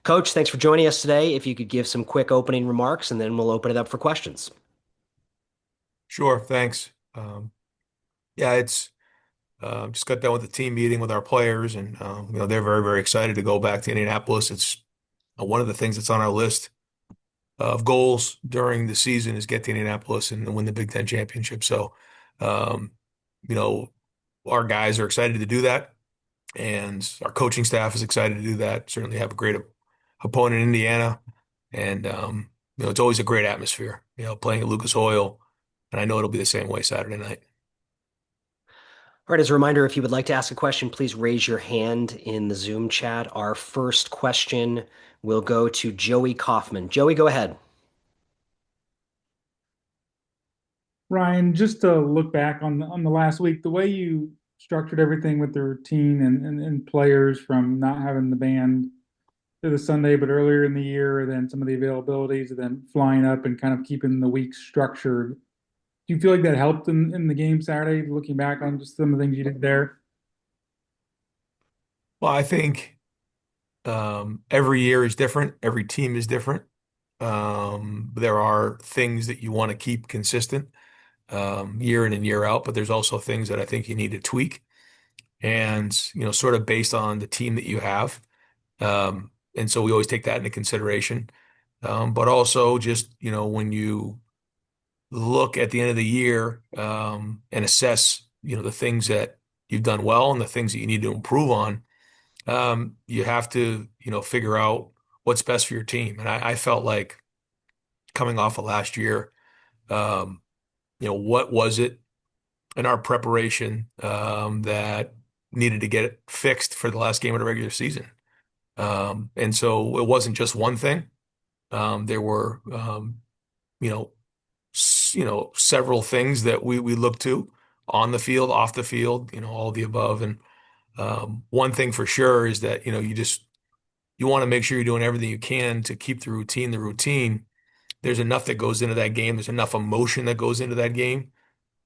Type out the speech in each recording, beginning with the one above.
Coach, thanks for joining us today. If you could give some quick opening remarks, and then we'll open it up for questions. Sure, thanks. Yeah, it's just got done with the team meeting with our players, and they're very, very excited to go back to Indianapolis. It's one of the things that's on our list of goals during the season is get to Indianapolis and win the Big Ten championship. So, um, you know, our guys are excited to do that, and our coaching staff is excited to do that. Certainly have a great opponent in Indiana, and it's always a great atmosphere. Playing at Lucas Oil, and I know it'll be the same way Saturday night. All right, as a reminder, if you would like to ask a question, please raise your hand in the Zoom chat. Our first question will go to Joey Kaufman. Joey, go ahead. Ryan, just to look back on the last week, the way you structured everything with the routine and players from not having the band to the Sunday, but earlier in the year, and then some of the availabilities, and then flying up and kind of keeping the week structured. Do you feel like that helped in the game Saturday, looking back on just some of the things you did there? Well, I think every year is different. Every team is different. There are things that you want to keep consistent year in and year out, but there's also things that I think you need to tweak and, sort of based on the team that you have. And so we always take that into consideration. But also just, when you look at the end of the year and assess, the things that you've done well and the things that you need to improve on, you have to, figure out what's best for your team. And I felt like coming off of last year, um, what was it in our preparation that needed to get fixed for the last game of the regular season? And so it wasn't just one thing. There were, you know, several things that we looked to on the field, off the field, all of the above. And one thing for sure is that, you want to make sure you're doing everything you can to keep the routine the routine. There's enough that goes into that game. There's enough emotion that goes into that game.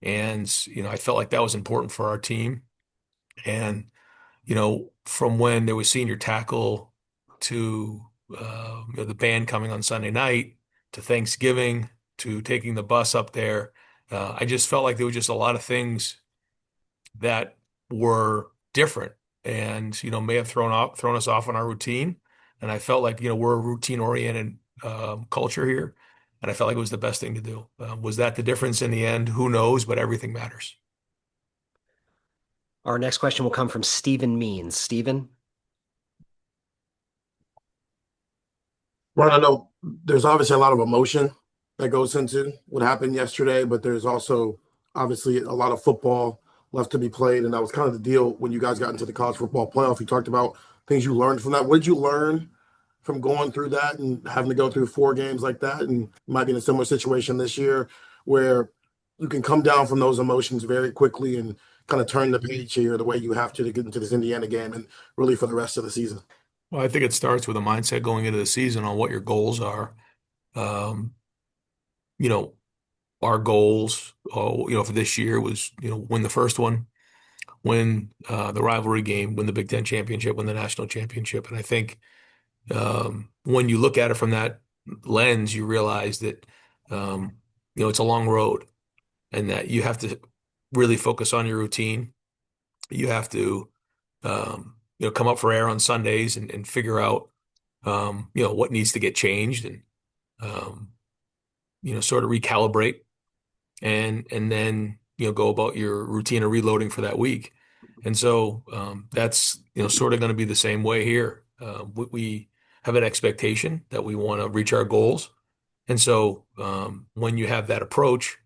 And, I felt like that was important for our team. And, from when there was senior tackle to the band coming on Sunday night to Thanksgiving to taking the bus up there, I just felt like there was just a lot of things that were different and, may have thrown us off on our routine. And I felt like, we're a routine oriented culture here. And I felt like it was the best thing to do. Was that the difference in the end? Who knows? But everything matters. Our next question will come from Stephen Means. Stephen? Well, I know there's obviously a lot of emotion that goes into what happened yesterday, but there's also obviously a lot of football left to be played. And that was kind of the deal when you guys got into the college football playoff. You talked about things you learned from that. What did you learn from going through that and having to go through 4 games like that? And you might be in a similar situation this year where you can come down from those emotions very quickly and kind of turn the page here the way you have to get into this Indiana game and really for the rest of the season. Well, I think it starts with a mindset going into the season on what your goals are. Um, you know, our goals, for this year was, win the first one, win the rivalry game, win the Big Ten championship, win the national championship. And I think when you look at it from that lens, you realize that, it's a long road and that you have to really focus on your routine. You have to, come up for air on Sundays and figure out, what needs to get changed and, um, sort of recalibrate and then, go about your routine of reloading for that week. And so that's, sort of going to be the same way here. We have an expectation that we want to reach our goals. And so when you have that approach,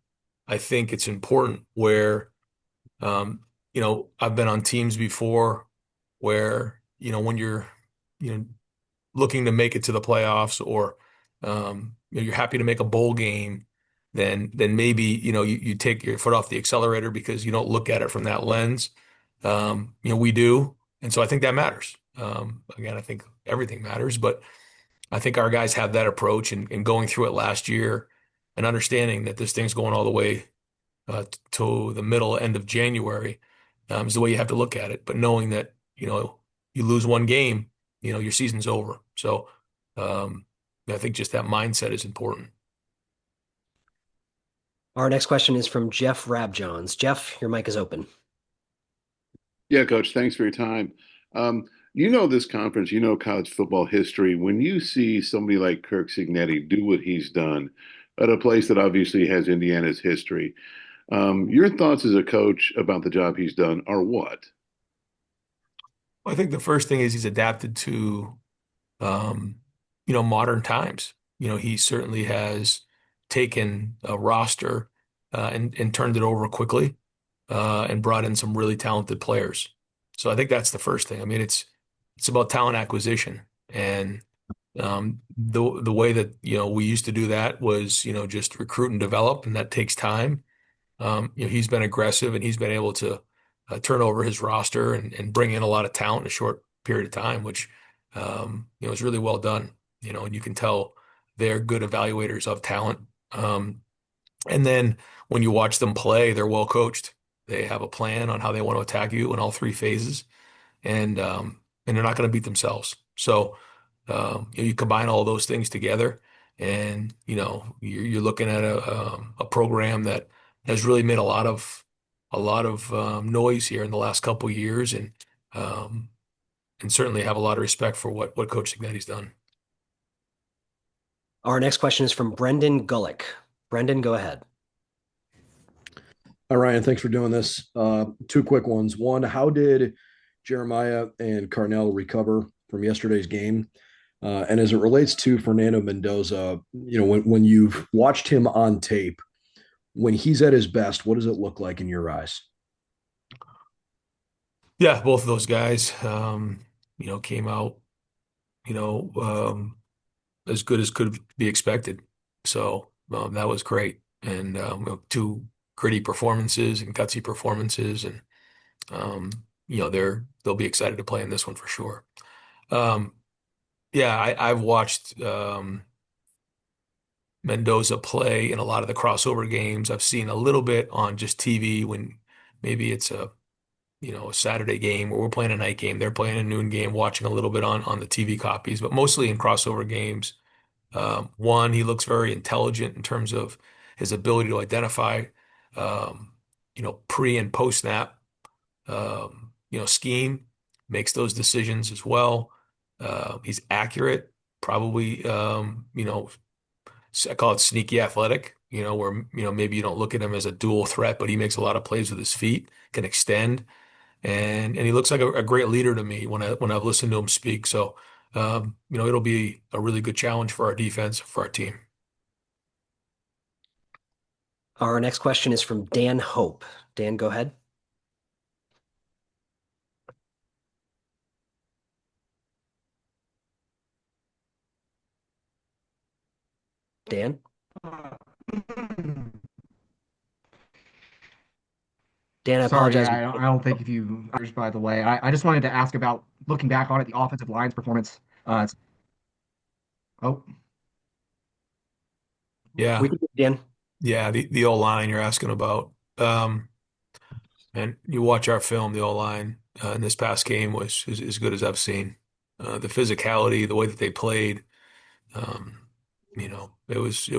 I think it's important where, I've been on teams before where, when you're, you know, looking to make it to the playoffs or you're happy to make a bowl game, then maybe, you take your foot off the accelerator because you don't look at it from that lens. We do. And so I think that matters. Again, I think everything matters, but I think our guys have that approach and going through it last year and understanding that this thing's going all the way to the middle, end of January is the way you have to look at it. But knowing that, you lose one game, your season's over. So um, I think just that mindset is important. Our next question is from Jeff Rabjohns. Jeff, your mic is open. Yeah, Coach, thanks for your time. You know this conference, you know college football history. When you see somebody like Kirk Signetti do what he's done at a place that obviously has Indiana's history, your thoughts as a coach about the job he's done are what? I think the first thing is he's adapted to um, modern times. He certainly has taken a roster and turned it over quickly and brought in some really talented players. So I think that's the first thing. I mean, it's about talent acquisition, and the way that we used to do that was just recruit and develop, and that takes time. He's been aggressive and he's been able to turn over his roster and bring in a lot of talent in a short period of time, which is really well done. And you can tell they're good evaluators of talent. And then when you watch them play, they're well coached. They have a plan on how they want to attack you in all three phases, and they're not going to beat themselves. So you combine all those things together, and you're looking at a program that has really made a lot of noise here in the last couple of years, um, and certainly have a lot of respect for what Coach Signetti's done. Our next question is from Brendan Gullick. Brendan, go ahead. Hi, Ryan. Thanks for doing this. Two quick ones. One, how did Jeremiah and Carnell recover from yesterday's game? And as it relates to Fernando Mendoza, when you've watched him on tape, when he's at his best, what does it look like in your eyes? Yeah, both of those guys, came out, you know, um, as good as could be expected. So that was great, and two gritty performances and gutsy performances, and um, they'll be excited to play in this one for sure. Um, yeah, I've watched Mendoza play in a lot of the crossover games. I've seen a little bit on just TV when maybe it's a Saturday game or we're playing a night game. They're playing a noon game, watching a little bit on the TV copies, but mostly in crossover games. One, he looks very intelligent in terms of his ability to identify, pre and post snap, scheme, makes those decisions as well. He's accurate, probably, I call it sneaky athletic, where, maybe you don't look at him as a dual threat, but he makes a lot of plays with his feet, can extend. And he looks like a great leader to me when I've listened to him speak. So, it'll be a really good challenge for our defense, for our team. Our next question is from Dan Hope. Dan, go ahead. Dan? Dan, I Sorry, apologize. I don't think if you, by the way, I just wanted to ask about looking back on it, the offensive line's performance. Oh, Yeah. We can, Dan. Yeah. The O-line you're asking about. And you watch our film, the O-line in this past game was as good as I've seen. The physicality, the way that they played, um, it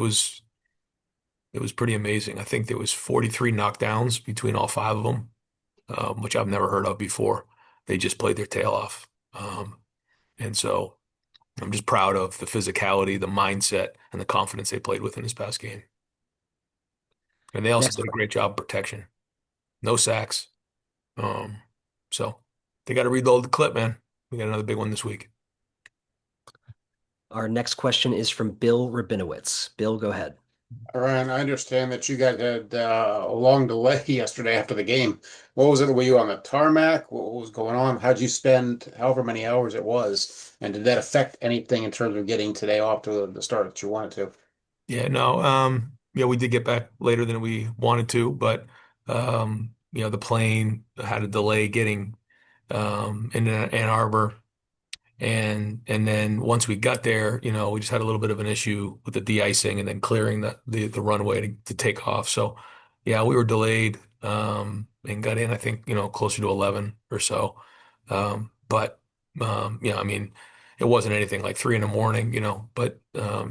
was pretty amazing. I think there was 43 knockdowns between all five of them, which I've never heard of before. They just played their tail off. And so I'm just proud of the physicality, the mindset, and the confidence they played with in this past game. And they also Next, did a great job of protection. No sacks. Um, so they got to reload the clip, man. We got another big one this week. our next question is from Bill Rabinowitz. Bill, go ahead. Ryan, I understand that you guys had a long delay yesterday after the game. What was it? Were you on the tarmac? What was going on? How'd you spend however many hours it was? And did that affect anything in terms of getting today off to the start that you wanted to? Yeah, no, yeah, we did get back later than we wanted to, but the plane had a delay getting in Ann Arbor. And then once we got there, we just had a little bit of an issue with the de-icing and then clearing the runway to take off. So yeah, we were delayed and got in, I think, closer to 11 or so. But yeah, I mean, it wasn't anything like 3 in the morning, but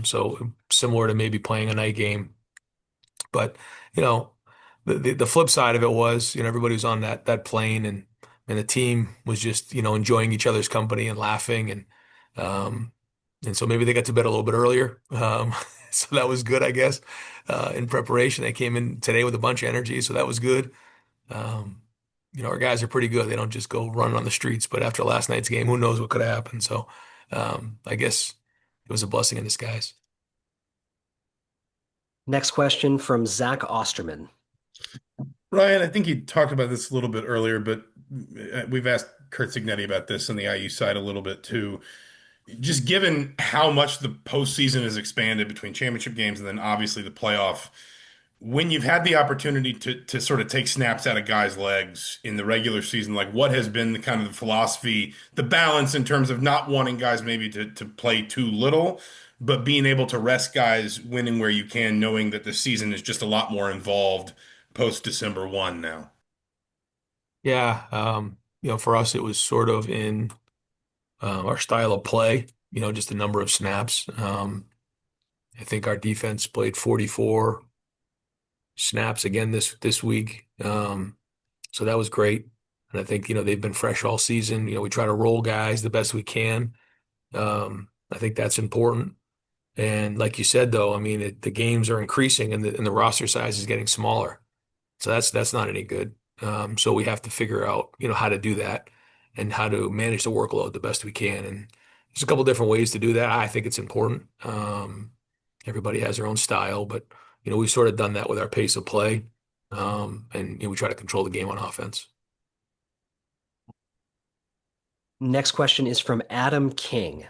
so similar to maybe playing a night game. But you know, the flip side of it was, everybody was on that plane, and the team was just, enjoying each other's company and laughing, um and so maybe they got to bed a little bit earlier. So that was good, I guess. In preparation, they came in today with a bunch of energy, so that was good. Um, our guys are pretty good. They don't just go run on the streets, but after last night's game, who knows what could have happened? So I guess it was a blessing in disguise. Next question from Zach Osterman. Ryan, I think you talked about this a little bit earlier, but we've asked Kurt Signetti about this on the IU side a little bit too. Just given how much the postseason has expanded between championship games and then obviously the playoff, when you've had the opportunity to sort of take snaps out of guys' legs in the regular season, like what has been the kind of the philosophy, the balance in terms of not wanting guys maybe to play too little, but being able to rest guys winning where you can, knowing that the season is just a lot more involved post December 1 now. Yeah, for us, it was sort of in our style of play, just the number of snaps. I think our defense played 44 snaps again this week. So that was great. And I think, they've been fresh all season. We try to roll guys the best we can. I think that's important. And like you said, though, I mean, the games are increasing and the roster size is getting smaller. So that's not any good. So we have to figure out, how to do that and how to manage the workload the best we can. And there's a couple different ways to do that. I think it's important. Everybody has their own style, but we've sort of done that with our pace of play. And we try to control the game on offense. Next question is from Adam King.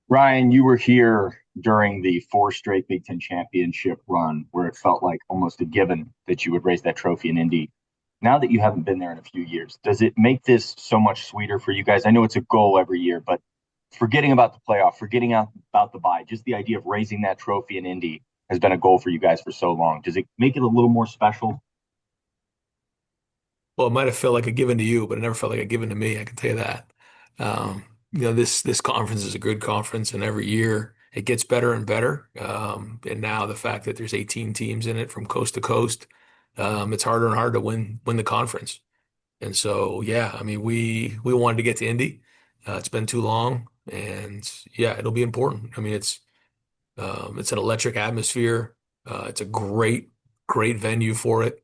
Ryan, you were here during the four straight Big Ten championship run where it felt like almost a given that you would raise that trophy in Indy. Now that you haven't been there in a few years, does it make this so much sweeter for you guys? I know it's a goal every year, but forgetting about the playoff, forgetting about the bye, just the idea of raising that trophy in Indy has been a goal for you guys for so long. Does it make it a little more special? Well, it might have felt like a given to you, but it never felt like a given to me. I can tell you that. This conference is a good conference, and every year it gets better and better. And now the fact that there's 18 teams in it from coast to coast, it's harder and harder to win the conference. And so, yeah, I mean, we wanted to get to Indy. It's been too long, and yeah, it'll be important. I mean, it's an electric atmosphere. It's a great venue for it.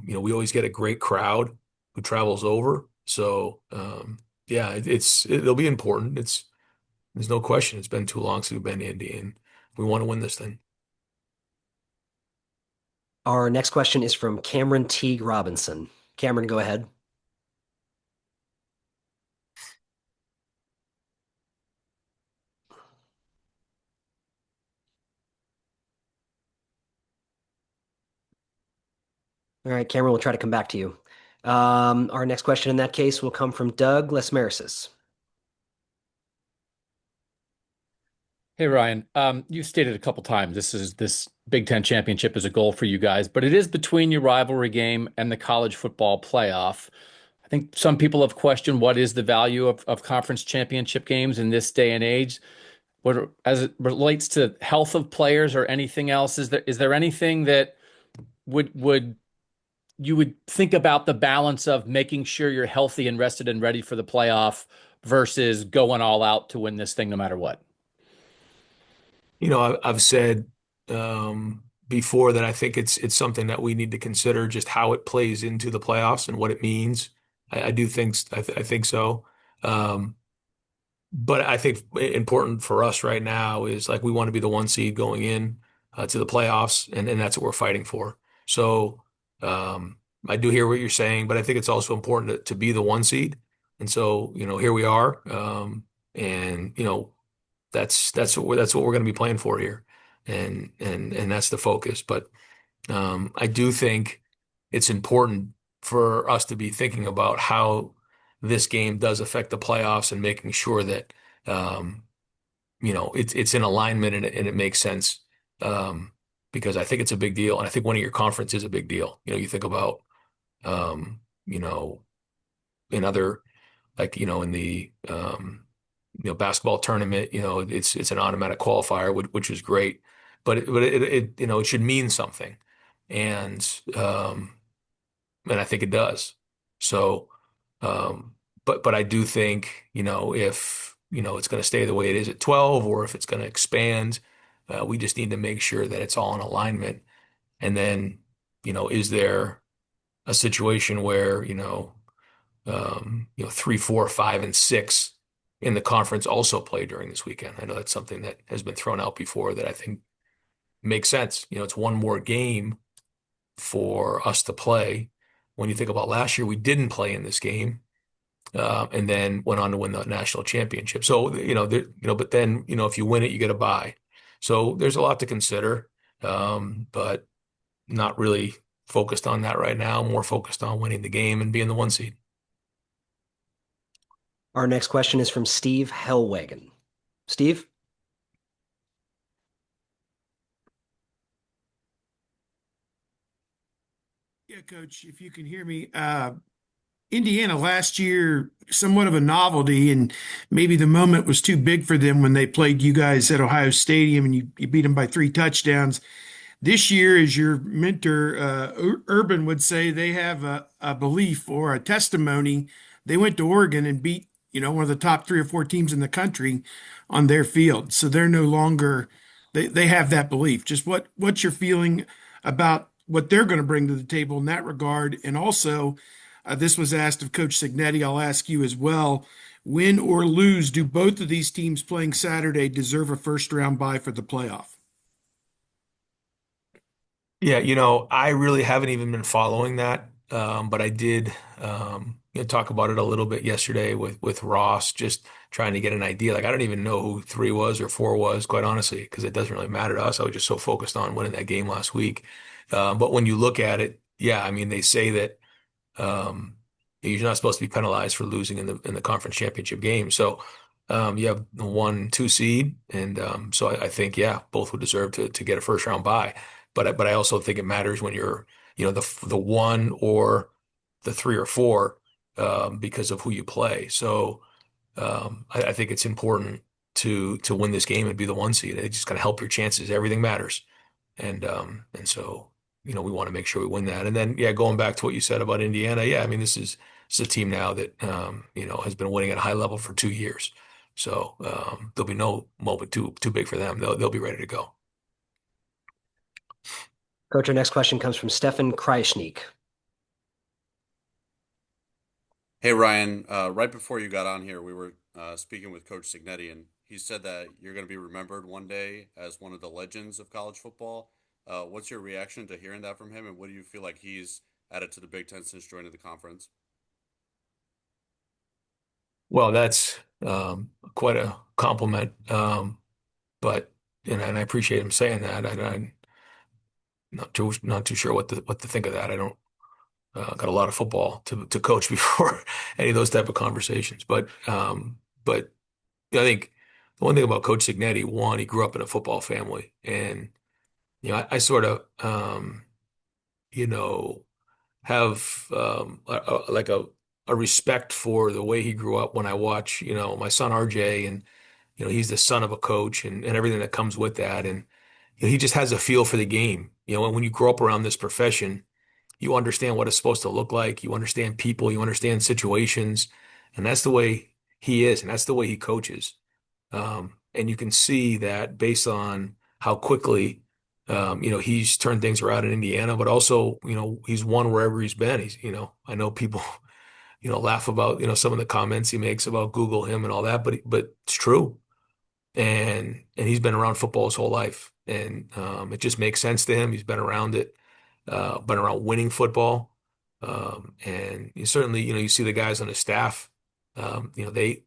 We always get a great crowd who travels over. So, yeah, it'll be important. There's no question. It's been too long since we've been to Indy, and we want to win this thing. Our next question is from Cameron T. Robinson. Cameron, go ahead. All right, Cameron, we'll try to come back to you. Our next question in that case will come from Doug Lesmerises. Hey Ryan, you stated a couple times this Big Ten championship is a goal for you guys, but it is between your rivalry game and the college football playoff. I think some people have questioned what is the value of conference championship games in this day and age. As it relates to health of players or anything else, is there anything that would you would think about the balance of making sure you're healthy and rested and ready for the playoff versus going all out to win this thing no matter what? I've said before that I think it's something that we need to consider just how it plays into the playoffs and what it means. I do think I think so. But I think important for us right now is like we want to be the one seed going in to the playoffs, and that's what we're fighting for. So I do hear what you're saying, but I think it's also important to be the one seed. And so here we are, and that's what we're going to be playing for here, and that's the focus. But I do think it's important for us to be thinking about how this game does affect the playoffs and making sure that it's in alignment and it makes sense. Because I think it's a big deal, and I think winning your conference is a big deal. You think about in like, in the basketball tournament, it's an automatic qualifier, which is great, but it should mean something, and um, and I think it does. So, but I do think, if it's going to stay the way it is at 12, or if it's going to expand, we just need to make sure that it's all in alignment. And then, is there a situation where, 3, 4, 5, and 6 in the conference also play during this weekend? I know that's something that has been thrown out before that I think makes sense. It's one more game for us to play. When you think about last year, we didn't play in this game, and then went on to win the national championship. So, but then, if you win it, you get a bye. So there's a lot to consider, but not really focused on that right now. More focused on winning the game and being the 1 seed. Our next question is from Steve Hellwagon. Steve? Yeah, Coach, if you can hear me, Indiana last year, somewhat of a novelty, and maybe the moment was too big for them when they played you guys at Ohio Stadium and you beat them by 3 touchdowns. This year, as your mentor, Urban would say, they have a belief or a testimony. They went to Oregon and beat, one of the top 3 or 4 teams in the country on their field. So they're no longer, they have that belief. Just what's your feeling about what they're going to bring to the table in that regard? And also, this was asked of Coach Signetti. I'll ask you as well. Win or lose, do both of these teams playing Saturday deserve a first round bye for the playoff? Yeah, I really haven't even been following that, but I did talk about it a little bit yesterday with Ross, just trying to get an idea. Like, I don't even know who 3 was or 4 was, quite honestly, because it doesn't really matter to us. I was just so focused on winning that game last week. But when you look at it, yeah, I mean, they say that you're not supposed to be penalized for losing in the conference championship game. So you have the 1, 2 seed, and so I think, yeah, both would deserve to get a first round bye. But I also think it matters when you're, the 1 or the 3 or 4, because of who you play. So I think it's important to win this game and be the 1 seed. It's just going to help your chances. Everything matters, and so we want to make sure we win that. And then, yeah, going back to what you said about Indiana, yeah, I mean, this is a team now that has been winning at a high level for 2 years. So there'll be no moment too big for them. They'll be ready to go. Coach, our next question comes from Stefan Kreisnik. Hey Ryan, right before you got on here, we were speaking with Coach Signetti, and he said that you're going to be remembered one day as one of the legends of college football. What's your reaction to hearing that from him, and what do you feel like he's added to the Big Ten since joining the conference? Well, that's quite a compliment, but and I appreciate him saying that. I'm not too sure what to think of that. I don't got a lot of football to coach before any of those type of conversations. But I think the one thing about Coach Signetti, one, he grew up in a football family, and I sort of you know have like a respect for the way he grew up when I watch my son RJ, and he's the son of a coach, and everything that comes with that, and he just has a feel for the game. And when you grow up around this profession, you understand what it's supposed to look like. You understand people, you understand situations, and that's the way he is, and that's the way he coaches. And you can see that based on how quickly, he's turned things around in Indiana, but also, he's won wherever he's been. I know people, laugh about, some of the comments he makes about Google him and all that, but it's true. And he's been around football his whole life, and it just makes sense to him. He's been around it, been around winning football, and you certainly, you see the guys on his staff, they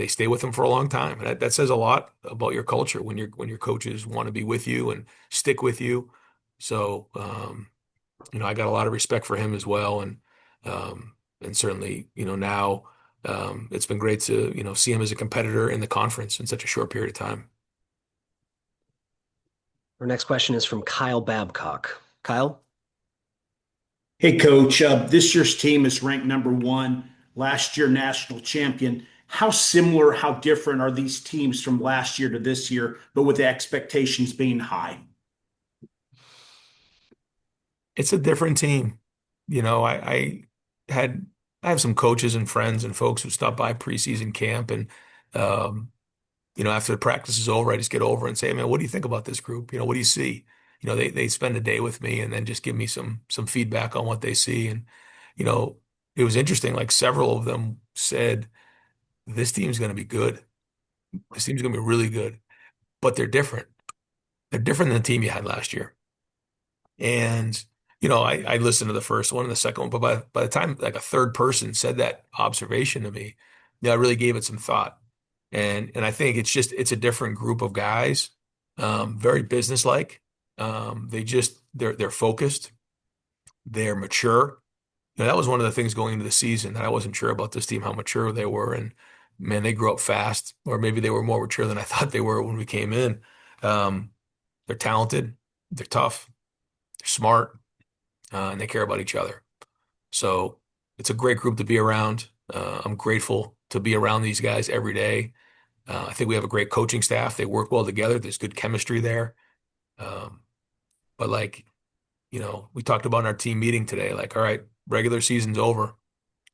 stay with him for a long time, and that says a lot about your culture when your coaches want to be with you and stick with you. So, I got a lot of respect for him as well, and certainly, now. It's been great to, see him as a competitor in the conference in such a short period of time. Our next question is from Kyle Babcock. Kyle? Hey, Coach. This year's team is ranked number 1 last year national champion. How similar, how different are these teams from last year to this year, but with the expectations being high? It's a different team. You know, had I have some coaches and friends and folks who stop by preseason camp and um, after the practice is over, I just get over and say, man, what do you think about this group? What do you see? They spend a day with me and then just give me some feedback on what they see. And, you know, it was interesting. Like several of them said, this team's going to be good. This team's going to be really good, but they're different. They're different than the team you had last year. And, I listened to the first one and the second one, but by the time like a third person said that observation to me, I really gave it some thought. And I think it's a different group of guys, very businesslike. They're focused, they're mature. That was one of the things going into the season that I wasn't sure about this team, how mature they were. And man, they grew up fast, or maybe they were more mature than I thought they were when we came in. Um, they're talented, they're tough, they're smart, and they care about each other. So it's a great group to be around. I'm grateful to be around these guys every day. I think we have a great coaching staff. They work well together. There's good chemistry there. Um, but we talked about in our team meeting today, like, all right, regular season's over.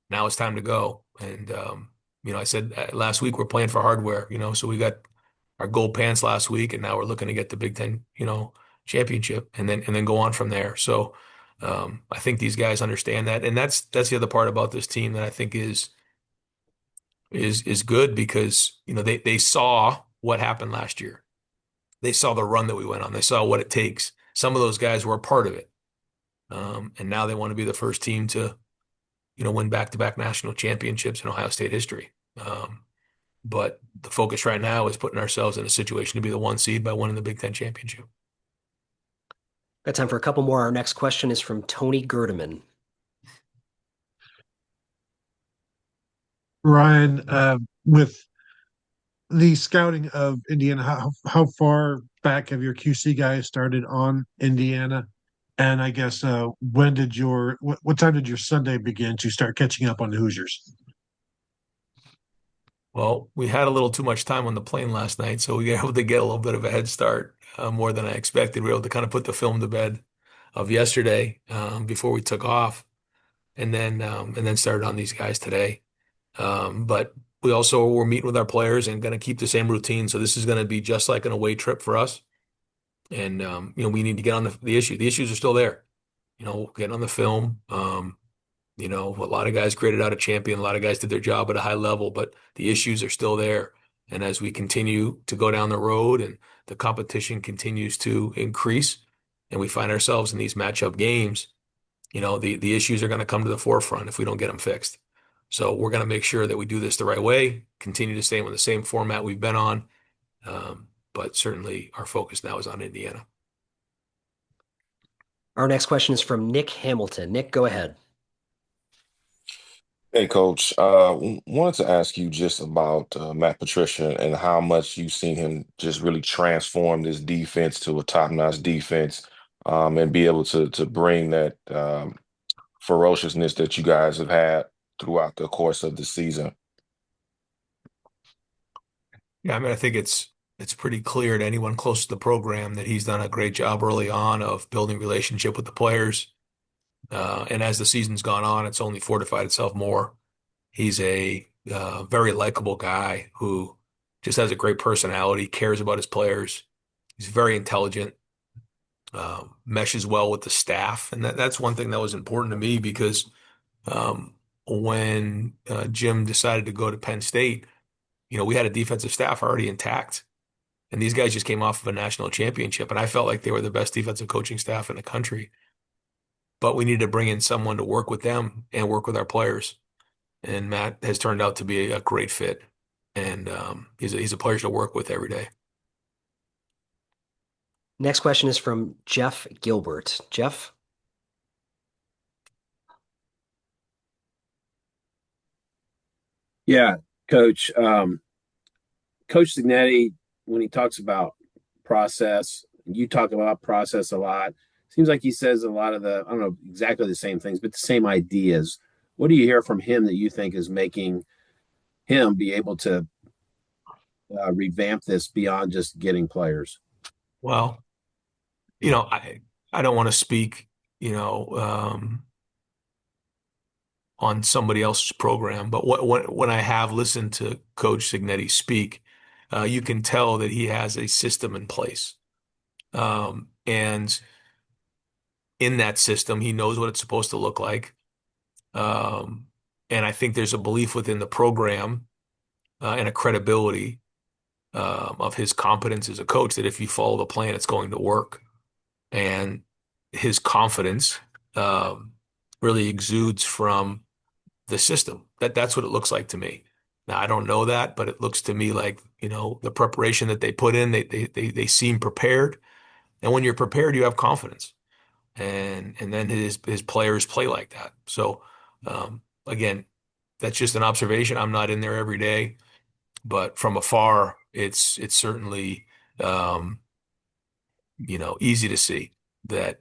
Now it's time to go. And, I said last week we're playing for hardware, so we got our gold pants last week and now we're looking to get the Big Ten, championship and then go on from there. So, I think these guys understand that. And that's the other part about this team that I think is good because they saw what happened last year. They saw the run that we went on. They saw what it takes. Some of those guys were a part of it, and now they want to be the first team to win back-to-back national championships in Ohio State history. But the focus right now is putting ourselves in a situation to be the 1 seed by winning the Big Ten championship. Got time for a couple more. Our next question is from Tony Gerdeman. Ryan, with the scouting of Indiana, how far back have your QC guys started on Indiana? And I guess when did what time did your Sunday begin to start catching up on the Hoosiers? Well, we had a little too much time on the plane last night, so we were able to get a little bit of a head start, more than I expected. We were able to kind of put the film to bed of yesterday, before we took off, and then started on these guys today. But we also were meeting with our players and going to keep the same routine. So this is going to be just like an away trip for us. And, we need to get on the issue. The issues are still there. Getting on the film. A lot of guys graded out a champion. A lot of guys did their job at a high level, but the issues are still there. And as we continue to go down the road and the competition continues to increase and we find ourselves in these matchup games, the issues are going to come to the forefront if we don't get them fixed. So we're going to make sure that we do this the right way, continue to stay with the same format we've been on. But certainly our focus now is on Indiana. Our next question is from Nick Hamilton. Nick, go ahead. Hey, Coach. Wanted to ask you just about Matt Patricia and how much you've seen him just really transform this defense to a top-notch defense, and be able to bring that ferociousness that you guys have had throughout the course of the season. Yeah, I mean, I think it's pretty clear to anyone close to the program that he's done a great job early on of building relationship with the players. And as the season's gone on, it's only fortified itself more. He's a very likable guy who just has a great personality, cares about his players. He's very intelligent, meshes well with the staff. And that's one thing that was important to me because when Jim decided to go to Penn State, we had a defensive staff already intact. And these guys just came off of a national championship. And I felt like they were the best defensive coaching staff in the country. But we needed to bring in someone to work with them and work with our players. And Matt has turned out to be a great fit. And he's a pleasure to work with every day. Next question is from Jeff Gilbert. Jeff? Yeah, Coach. Coach Signetti, when he talks about process, you talk about process a lot. Seems like he says a lot of I don't know exactly the same things, but the same ideas What do you hear from him that you think is making him be able to revamp this beyond just getting players? Well, I don't want to speak, you know, on somebody else's program, but when I have listened to Coach Signetti speak, you can tell that he has a system in place. And in that system, he knows what it's supposed to look like. Um, and I think there's a belief within the program and a credibility of his competence as a coach that if you follow the plan, it's going to work. And his confidence um, really exudes from the system. That's what it looks like to me. Now, I don't know that, but it looks to me like, the preparation that they put in, they seem prepared. And when you're prepared, you have confidence. And then his players play like that. So again, that's just an observation. I'm not in there every day, but from afar, it's certainly easy to see that,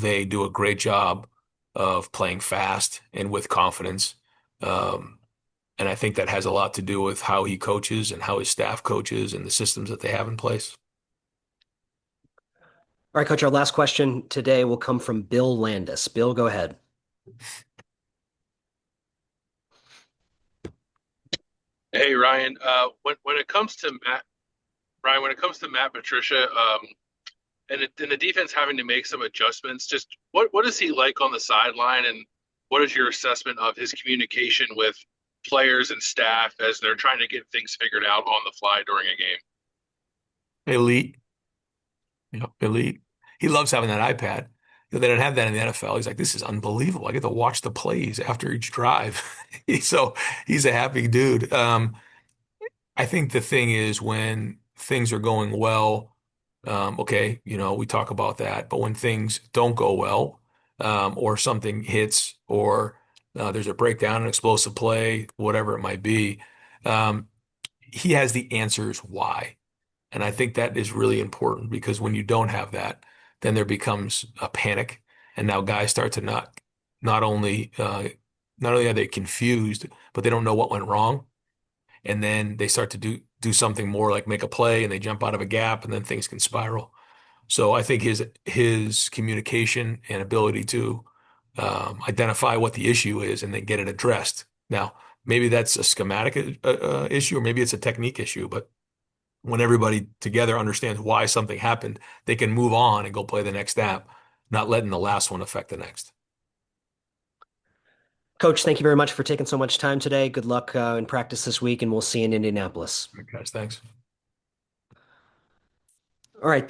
they do a great job of playing fast and with confidence. Um, and I think that has a lot to do with how he coaches and how his staff coaches and the systems that they have in place. All right, Coach, our last question today will come from Bill Landis. Bill, go ahead. Hey Ryan, when it comes to Matt Patricia, and the defense having to make some adjustments, just what is he like on the sideline, and what is your assessment of his communication with players and staff as they're trying to get things figured out on the fly during a game? Elite, elite. He loves having that iPad. They don't have that in the NFL. He's like, this is unbelievable. I get to watch the plays after each drive. So he's a happy dude. I think the thing is when things are going well, okay, we talk about that. But when things don't go well, or something hits, or there's a breakdown, an explosive play, whatever it might be, um, he has the answers why. And I think that is really important because when you don't have that, then there becomes a panic. And now guys start to not only not only are they confused, but they don't know what went wrong. And then they start to do something more like make a play and they jump out of a gap and then things can spiral. So I think his communication and ability to identify what the issue is and then get it addressed. Now, maybe that's a schematic issue or maybe it's a technique issue, but when everybody together understands why something happened, they can move on and go play the next snap, not letting the last one affect the next. Coach, thank you very much for taking so much time today. Good luck in practice this week, and we'll see you in Indianapolis. All right, guys, thanks. All right.